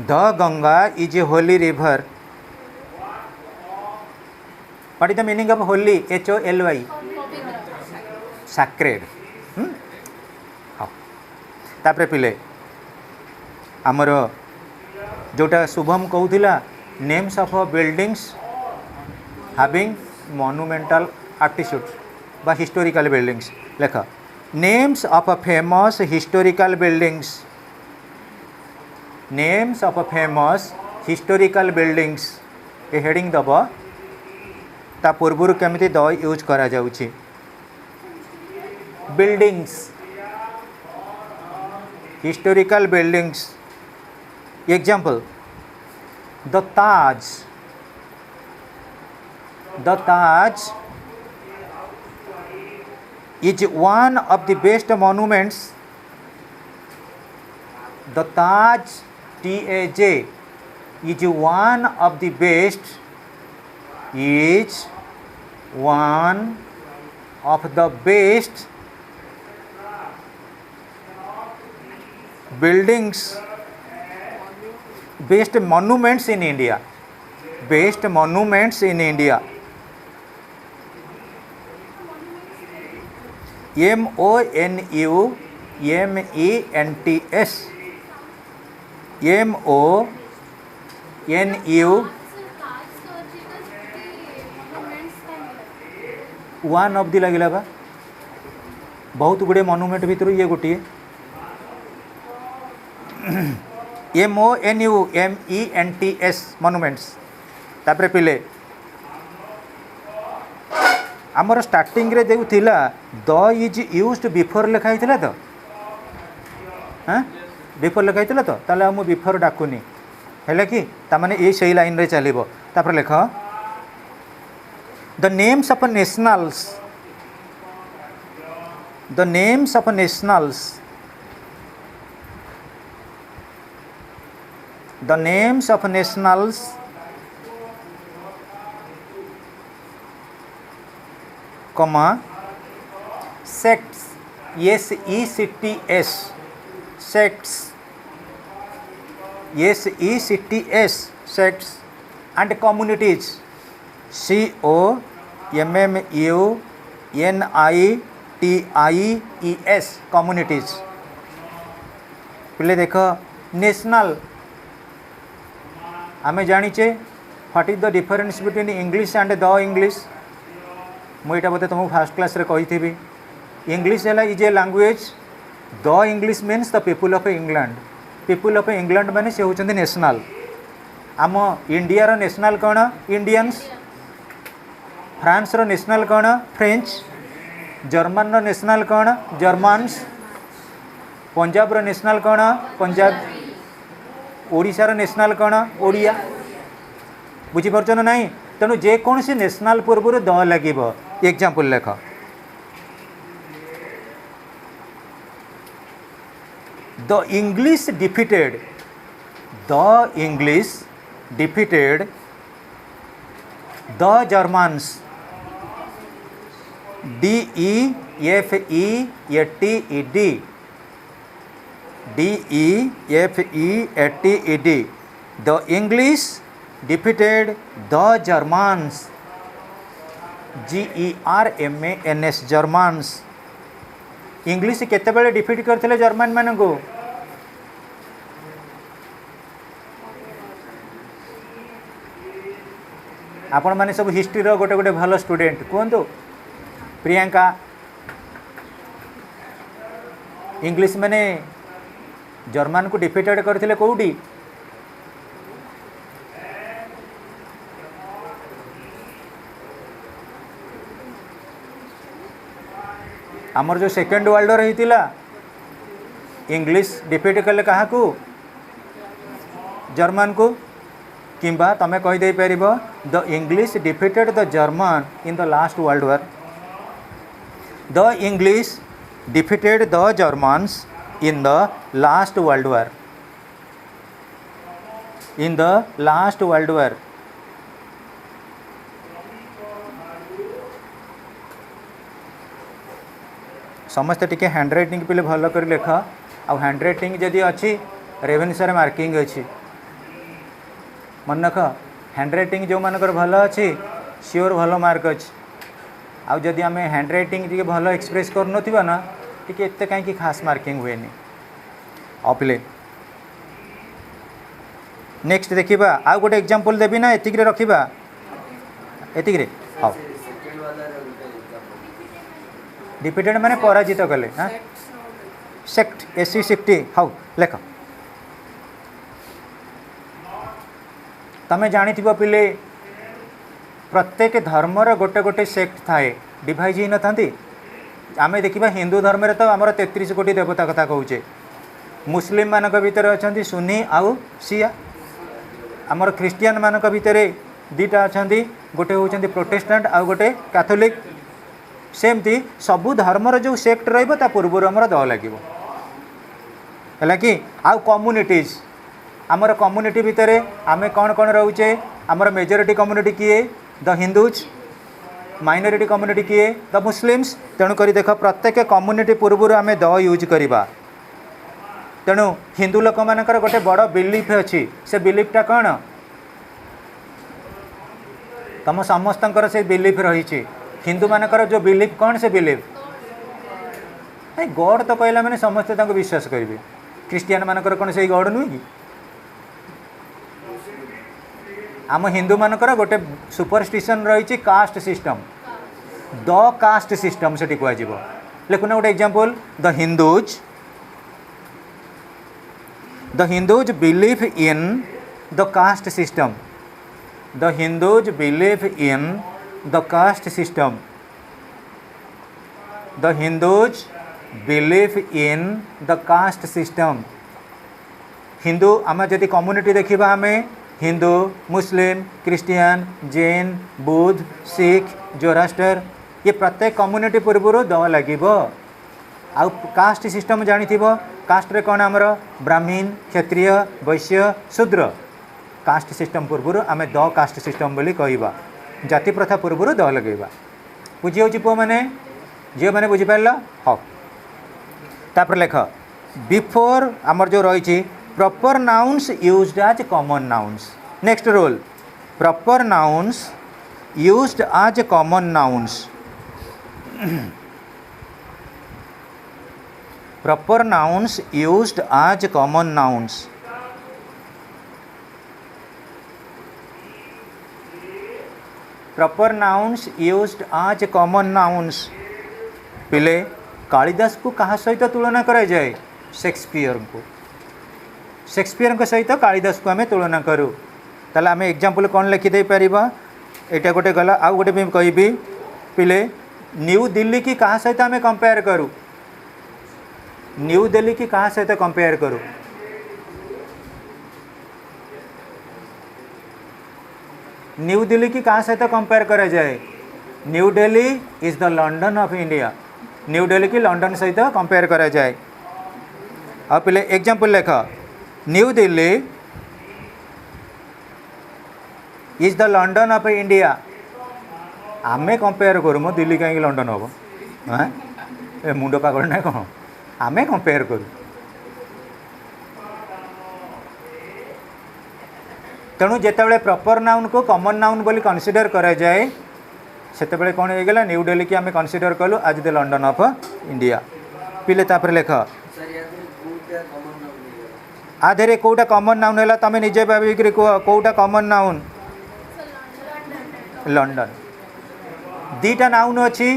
the Ganga is a holy river what is the meaning of holy HOLY sacred हाँ तापर पिले आमर जोटा शुभम कहूला names of buildings having monumental aptitude बा हिस्टोरिकल बिल्डिंग्स लेख names of famous historical buildings names of famous historical buildings ए heading दब ता पूर्वर केमिति द यूज करा जाउछि buildings historical buildings example the Taj is one of the best monuments. The Taj TAJ is one of the best buildings best monuments in India. Best monuments in India. MONUMENTS MONU one of the लगिला बा बहुत गुड़े monument भितर ये गोटे MONUMENTS मनुमेंट्स तापर पिले आमर स्टार्टिंग रे देखु थिला द इज यूज्ड बिफोर लिखाई थिला तो हाँ बिफोर लिखाई थिला तो ताले हम बिफोर डाकुनी है कि तामाने ये सही लाइन रे चलिबो तापर लेख the names of nationals comma sects SECTS sects sects and communities COMMUNITIES communities पिले देख नेशनल आमे जानिचे what is the difference between English and the English मुझे बोधे तुमको फास्ट क्लास रे कही थी इंग्लिश है is a language the English means the people of England माने से होचंदी नेशनल आम इंडिया रो नेशनल कौन इंडियंस फ्रांस रो नेशनल कौन फ्रेंच जर्मन रो नेशनल कौन जर्मन्स पंजाब रो नेशनल कौन पंजाब ओडिशा रो नेशनल कौन ओडिया बुझीपार ना नहीं तेणु जेकोसी नेशनल पूर्व द लगे एग्जांपल लेख the English defeated the Germans DEFEATED the English defeated the Germans GERMANS Germans English केते बेले डिफीट करथिले जर्मन मान को आपण माने सब हिस्ट्री रो गोटे गोटे भलो स्टूडेंट कहतु प्रियंका इंग्लिश माने जर्मन को डिफीटेड करथिले कोउडी आमर जो सेकेंड वर्ल्ड वॉर होता इंग्लिश डिफीट कले क्या जर्मन को किंबा तमें कहीदे पार the English defeated the German in the last world war the English defeated the Germans in the last world war समस्ते टिके हैंड राइटिंग पे भल कर लेख आ हैंड राइटिंग जदि अच्छी रेवेन्यूर मार्किंग अच्छी मन रख हैंड राइटिंग जो मानकर भल अच्छी श्योर भल मार्क अच्छे आउ जदि आम हैंड रईटिंग टी भल एक्सप्रेस कर ना टी एत कहीं खास मार्किंग हुए अपिले नेक्स्ट देखा आउ गोटे एग्जांपल देवी ना एतिक रखा एतिक हाँ डिफिटेड माने पराजित कले हाँ सेक्ट एससी सिक्टी हाँ लेख तमें जानी पिले प्रत्येक धर्मर गोटे गोटे सेक्ट थाए डिवाइज ही न था आम देखा हिंदू धर्म तो आमर 33 कोटी देवता कथा कहूचे मुस्लिम मानक भितर अच्छा सुन्नी आउ सिया आमर ख्रीस्टियान मानक भितर दीटा अच्छा गोटे होती प्रोटेस्टांट आउ गोटे कैथोलिक सेमती सबू धर्मर जो सेक्ट रहा पूर्व आमर द लगे है कि आउ कम्युनिटीज आमर कम्युनिटी भितर आम कौन कौन रोचे आमर मेजोरिटी कम्युनिटी किए द हिंदूज माइनॉरिटी कम्युनिटी किए द मुस्लिम्स तेणुक देख प्रत्येक कम्युनिटी पूर्व आम द यूज करवा तेणु हिंदू लोक मानकर गोटे बड़ बिलीफ अच्छी से बिलीफटा कौन तुम समस्त से बिलीफ रही हिंदू मानकर जो बिलीफ कौन से बिलीफ गॉड तो कहला मैंने समस्ते विश्वास करेंगे क्रिश्चियन मानकर कौन से गॉड नुहे कि आम हिंदू मानकर गोटे सुपरस्टिशन रही caste system the caste system से कह लिखुना गोटे example the Hindus believe in the caste system the Hindus believe in the caste system the Hindus believe in the caste system Hindu आम जदि कम्युनिटी देखा आम Hindu Muslim Christian Jain Buddha Sikh Zoroaster ये प्रत्येक community पूर्व द लगे आउ कास्ट सिस्टम जानी कास्ट रे कौन आमर ब्राह्मण क्षत्रिय वैश्य शूद्र कास्ट सिस्टम पूर्व आम द कास्ट सिस्टम बोली कहवा जाति प्रथा पूर्व द लगेगा बुझी हो पुओ मैंने झील मैंने बुझीपार हाँ तापर लेख बिफोर आमर जो रही proper nouns used as common nouns next rule proper nouns used as common nouns proper nouns used as common nouns proper nouns used as common nouns पिले कालिदास को कहा सहित तुलना करा जाए शेक्सपियर को सहित कालिदास को आम तुलना करूँ ताला आम एग्जांपल कौन लिखिदे पारिबा एटा गोटे गला आउ गोटे भी कहबी पिले न्यू दिल्ली की कहा सहित आम कंपेयर करूँ न्यू दिल्ली की कहा सहित कंपेयर करूँ न्यू दिल्ली की कहा सहित कंपेयर करा जाए new Delhi is the London of India new Delhi की लंडन सहित कंपेयर करा जाए अब पिले एग्जांपल लेख new Delhi is the London of India आमे कंपेयर करूँ मो दिल्ली कहीं लंडन हम हाँ ए मुंड पागल ना कौन आमे कंपेयर करूँ तेणु जितेबाला प्रॉपर नाउन को कॉमन नाउन बोली कन्सिडर करा जाए सेतेबेले कौन हो गला न्यू दिल्ली की आम कन्सिडर कलु आज द लंडन ऑफ इंडिया पिले तापर लेख आधे कौटा कॉमन नाउन है तुम निजे भाविक कह कौटा कॉमन नाउन लंडन दीटा नाउन अच्छी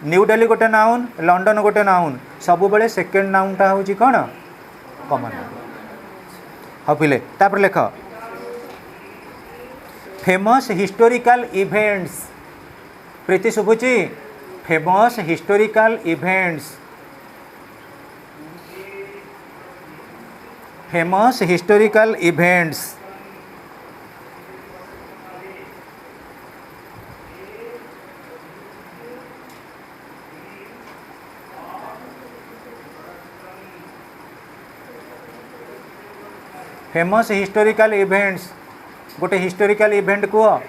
न्यू दिल्ली गोटे नाउन लंडन गोटे नाउन सब बेले सेकेंड नाउनटा हूँ कौन कॉमन नाउन हाँ पिले तापर लेख फेमस हिस्टोरिकल इवेंट्स प्रीति शुभुची famous historical events famous historical events famous historical events गोटे हिस्टोरिकल इवेंट कह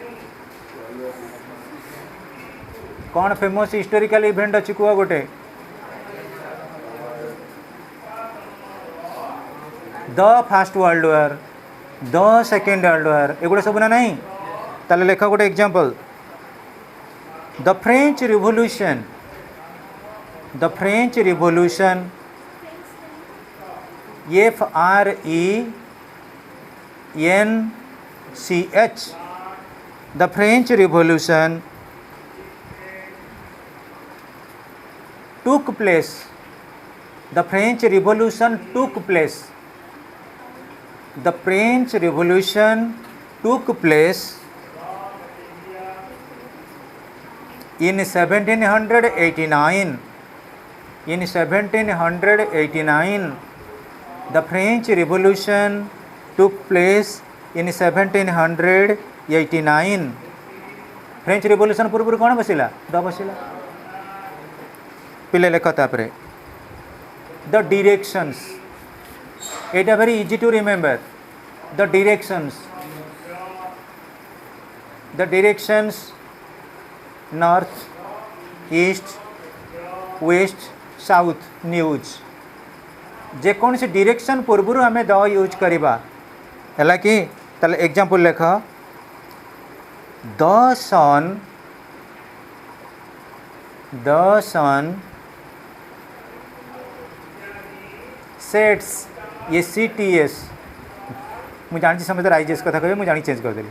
कौन फेमस हिस्टोरिकल इवेंट अच्छी कह गोटे the first world war the second world war एगुड़ा सब ना नहीं ताले लेख गोटे example the French revolution, the French revolution, FRENCH, the French revolution took place, the French Revolution took place, the French Revolution took place in 1789, in 1789, the French Revolution took place in 1789. French revolution पूर्व कौन बसिला? The बसिला। पिले लेख तापरे the directions, एटा very easy to remember, the directions, the directions north, east, west, south news, जेकोसी direction पूर्व आम द यूज करवा है कि ताले एग्जांपल लेख द सन सेट्स, SETS, मुझे जानी समझ आईजेस कथा कहे, मुझे जानी चेंज करदेली,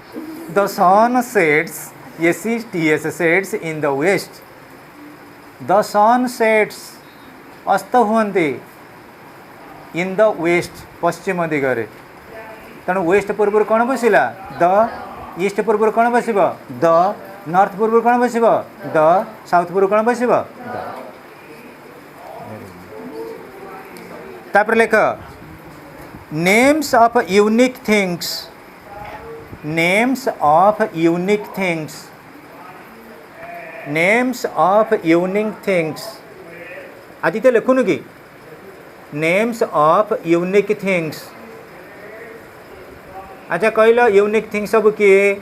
the sun sets, SETS, sets in the west, the sun sets, अस्त हुए इन द वेस्ट, पश्चिम दिगरे, तेणु वेस्ट पूर्व कौन बसिला? द, ईस्ट पूर्व कौन बस? द, नॉर्थ पूर्व कौन बस? द, साउथ पूर्व कौन बस? द। तापर लेख names of unique things, names of unique things, names of unique things, आज तो लिखुन कि नेम्स ऑफ यूनिक थिंग्स। अच्छा कहल यूनिक थिंग्स सब किए?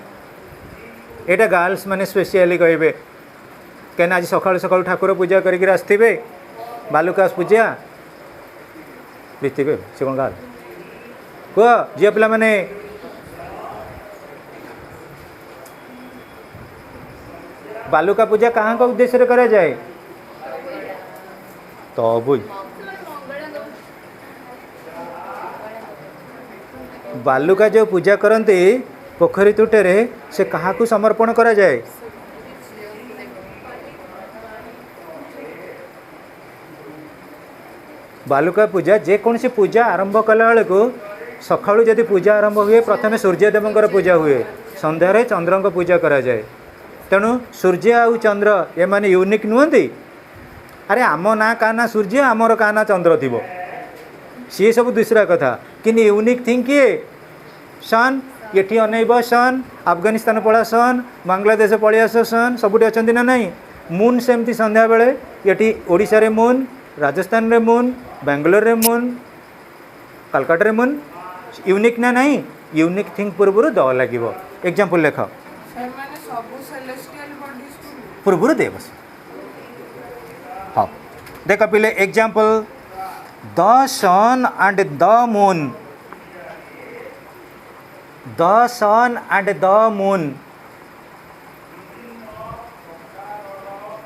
एटा गर्ल्स माने स्पेशली कहे कहीं आज सकाल सकाल ठाकुर पूजा करके आसवे, बालुकास पूजा बीतवे, से कौन गाल कह झील पिला माने बालुका पूजा कहाँ का उद्देश्य करा जाए? तो बुझ बालुका जो पूजा करते पोखरी तुटेरे से कहा को समर्पण करा जाए? बालुका पूजा जेकोसी पूजा आरंभ कला बेलू सकाळू जदि पूजा आरंभ हुए प्रथम सूर्यदेवंकर पूजा हुए, संध्यारे चंद्र को पूजा करा जाए। तेणु सूर्य आउ चंद्र ये माने यूनिक नुहति? अरे आम ना का ना सूर्य, आमर का ना चंद्र थी, सी सब दूसरा कथा, कि यूनिक थिंग किए? सन, ये अनैब सन, अफगानिस्तान पड़ा सन, बांग्लादेश पलि आस सन, सबुठी अच्छा ना नहीं? मून सेमती संध्या बेले ये ओडिशा रे मून, राजस्थान रे मून, बेंगलोर रे मून, कलकत्ता रे मून, यूनिक ना नहीं? यूनिक थिंग पूर्व द लगे। एग्जांपल लेख पूर्व देवस। हाँ देख पिले example the sun and the moon, the sun and the moon,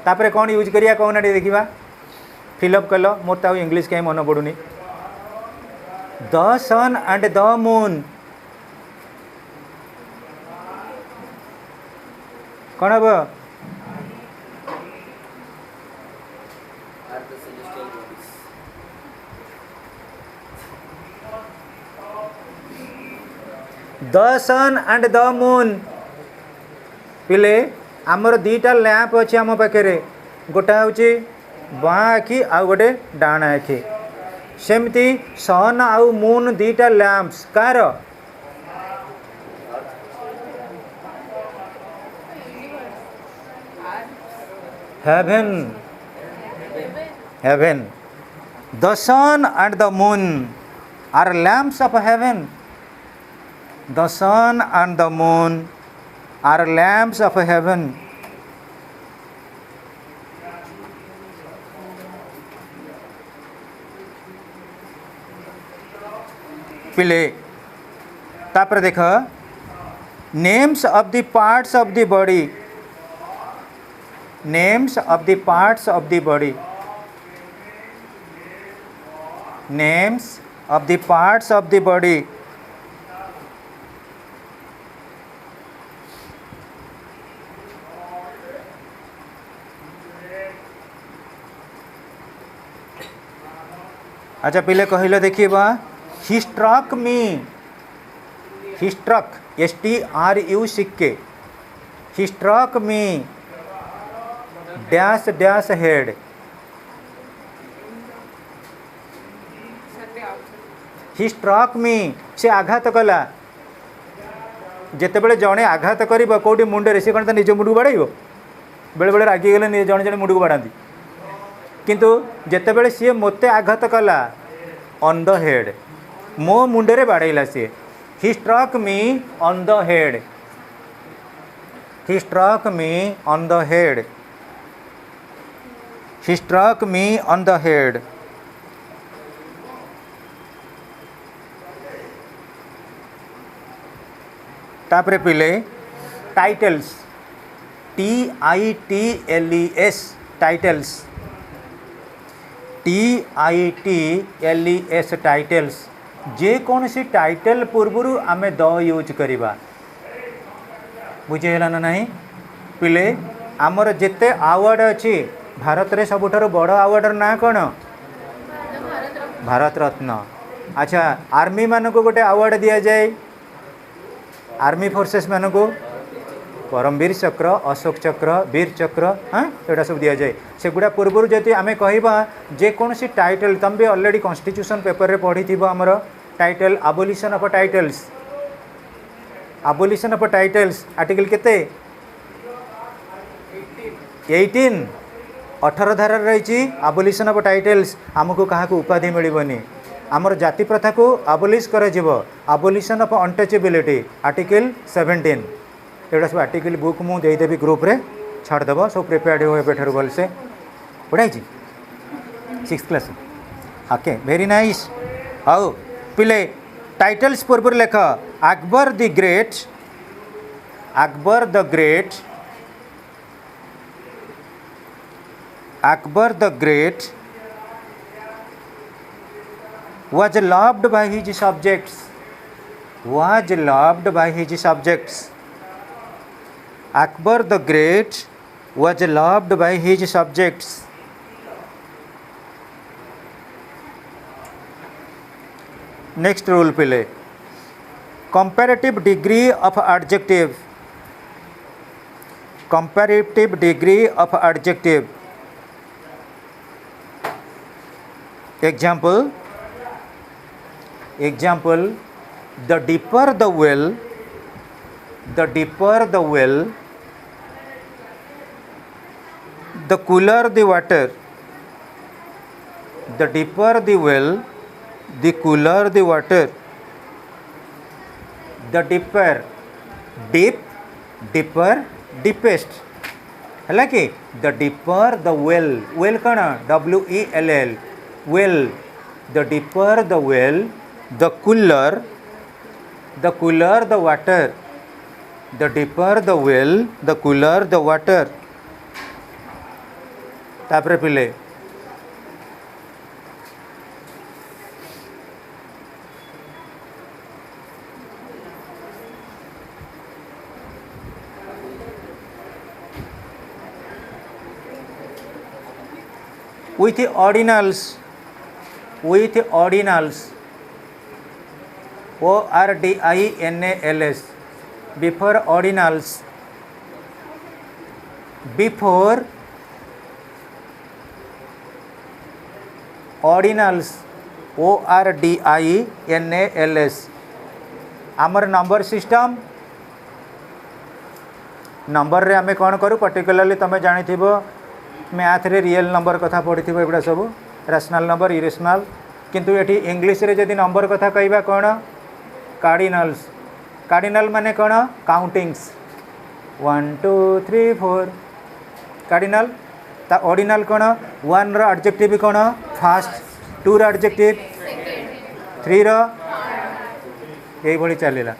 तापरे कौन यूज करिया कहना देखा? फिलअप कल, मोर तो इंग्लीश कहीं मन पड़ूनी। The sun and the moon कौन हम? The sun and the moon पिले आमर दीटा लैंप अच्छे आम पाखे, गोटा हूँ बाँ आखि आ गोटे डाण आखि, सेमती सन आउ मून दीटा लैंप्स कार? Heaven, heaven. The sun and the moon are lamps of heaven, the sun and the moon are lamps of heaven. पिले तापर देख names of the parts of the body, names of the parts of the body, names of the parts of the body. अच्छा पहले कहले देखिए he struck me, he struck STRUCK, he struck me dash dash head, he struck मी से आघात कला। जिते जड़े आघात कर कौटी मुंडे सी कौन तो निज मुंड को बाड़े बेले बेले रागिगले जड़े जड़े मुंड को बाढ़ती, किंतु जिते सी मत आघात कला ऑन द हेड, मो मुंडे बाड़ेला सी। He struck me on the head, he struck me on the head, he struck me on the head. तापरे पिले titles, TITLES, titles, TITLES titles. जे कौन सी टाइटल पूर्व आमे द यूज करिबा, बुझेला ना नहीं पिले। आमर जिते अवार्ड अच्छी भारत रे सबुठार बड़ अवार्ड ना कौन, भारत रत्न। अच्छा आर्मी मान को गोटे अवार्ड दि जाए, आर्मी फोर्सेस मान को परमवीर चक्र, अशोक चक्र, वीर चक्र, हाँ यहाँ सब दि जाए। सेगुड़ा पूर्व जदि आम कहवा जेकोसी टाइटल, तुम भी ऑलरेडी कॉन्स्टिट्यूशन पेपर रे पढ़ी थी आमर title abolition of titles, abolition of titles article केते 18 18 धारा रही अबोलिशन ऑफ टाइटल्स। आमको क्या उपाधि मिलबनी, आमर जाति प्रथा को अबोलिश कर abolition of untouchability article 17। Etah sub article book मुझे देदेवी ग्रुप रे छाड़देव, सब प्रिपेयर्ड हो एठार भलसे पढ़ाई 6th class. Okay very nice. आओ पिले टाइटल्स पूर्व लेख Akbar the great, Akbar the great, Akbar the great was loved by his subjects, was loved by his subjects, Akbar the Great was loved by his subjects। Next rule पिले comparative degree of adjective, comparative degree of adjective। example, example, the deeper the well, the deeper the well, the cooler the water, the deeper the well, the cooler the water, the deeper, deep, deeper, deepest है कि the deeper the well, well कौन WELL, well, the deeper the well, the cooler the water, the deeper the well, the cooler the water। तापरे पिले with ordinals, with ordinals, ORDINALS, before ordinals, before ordinals, ORDINALS। आमर number system, number रे आमे कौन करूँ particularly तुम जानी math रे रियल नंबर कथा पढ़ी एगुड़ा सब रैशनल नंबर इरेशनल, किंतु ये इंग्लिश रे जदि नंबर कथा कहवा कौन कार्डिनल्स, कार्डिनल माने कौन काउंटिंग्स 1 2 3 4 कार्डिनल। ता ऑर्डिनल कौन 1 रो एडजेक्टिव कौन फर्स्ट, 2 रो एडजेक्टिव 3 रो यही चलला।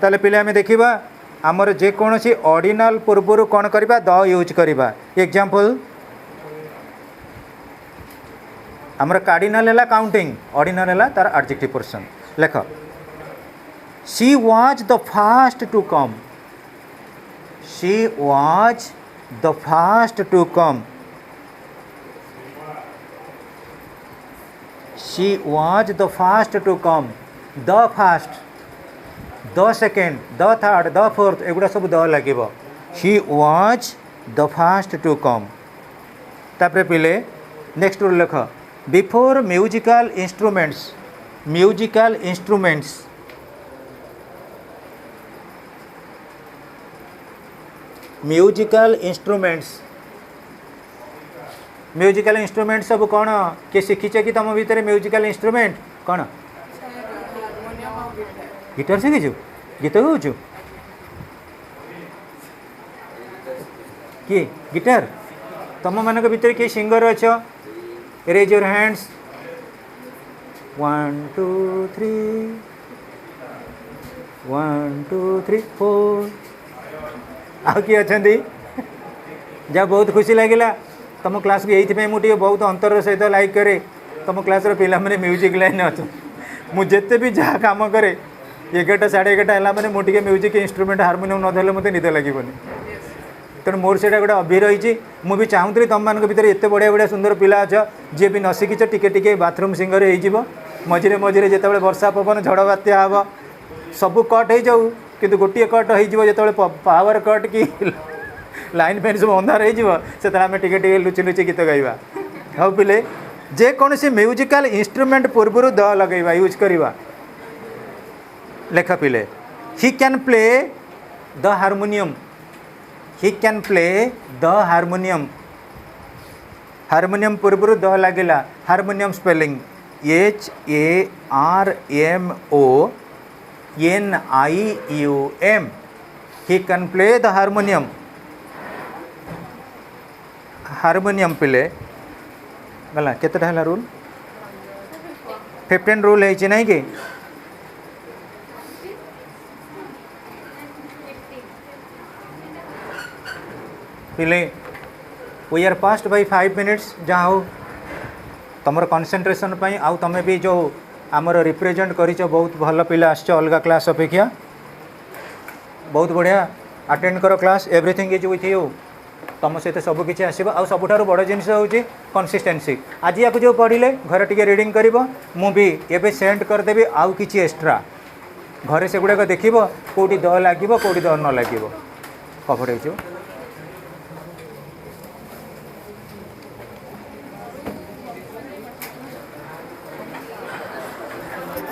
ताले पिले आमे देखिबा आमर जेकोसी ऑर्डिनल पूर्वर कौन करवा द यूज करवा एग्जांपल आमर कार्डिनल है काउंटिंग ऑर्डिनल है तार एडजेक्टिव पोर्शन लेख she was the first to come she was the first to come she was the first to come the first the second the third the fourth एगुड़ा सब the लगे she was the first to come तापर पिले next rule लिख before musical instruments musical instruments musical instruments musical instrument सब कौन किए शिखीचे कि तुम भितर म्यूजिकल इंस्ट्रूमेंट कौन गिटार शिखीचु गीत गाऊचु किए गिटार तुम मान भितर किए सिंगर अच्छा रेज योर हैंड्स 1 2 3 1 2 3 4 आ किए अच्छा जहाँ बहुत खुशी लगे तुम क्लास को यही मुझे बहुत अंतर सहित लाइक करे तुम क्लास पिला माने म्यूजिक लाइन अच्छा मुझे भी जहाँ कम करे 11टा 11:30 है मैंने मुझे म्यूजिक इंस्ट्रूमेंट हारमोनियम नधरले मत निद लगे तेणु मोर से गोटे अभि रही मुझे चाहूँगी तुम मान भर एत बढ़िया बढ़िया सुंदर पिला अच्छा जी भी न शिखिच टिके बाथरूम सिंगर हो मझे मझे जिते बर्षा पवन झड़ बात्या हम सब कट हो जाऊ किंतु गोटे कट हो पावर कट कि लाइन फैन सब अंधार होमें टे लुचि लुचि गीत गाइबा हाँ पिले जेकोसी म्यूजिकल इंस्ट्रूमेंट पूर्वर द लगेगा यूज करवा लेख पिले he can play the harmonium he can play the harmonium harmonium पूर्वर द लगे harmonium spelling HARMONIUM he can play the harmonium harmonium पिले गला केतेटा है रूल 15 रूल है नहीं कि पिले we are past by 5 minutes जहाँ हो तुम कंसंट्रेशन पाई आउ तुम भी जो आमर रिप्रेजेंट कर बहुत भल पिला आस अलग क्लास अपेक्षा बहुत बढ़िया अटेंड कर class everything is with you तुम सहित सबकि आसो आ सबुठ बड़ जिनस हूँ कंसिस्टेंसी आज या जो पढ़ले घर टे रिडिंग कर मुझे एवं सेंड करदेवी आउ कि एक्स्ट्रा घरे से गुड़ाक देख कौटी द लगे कौटी द न लगे कभर हो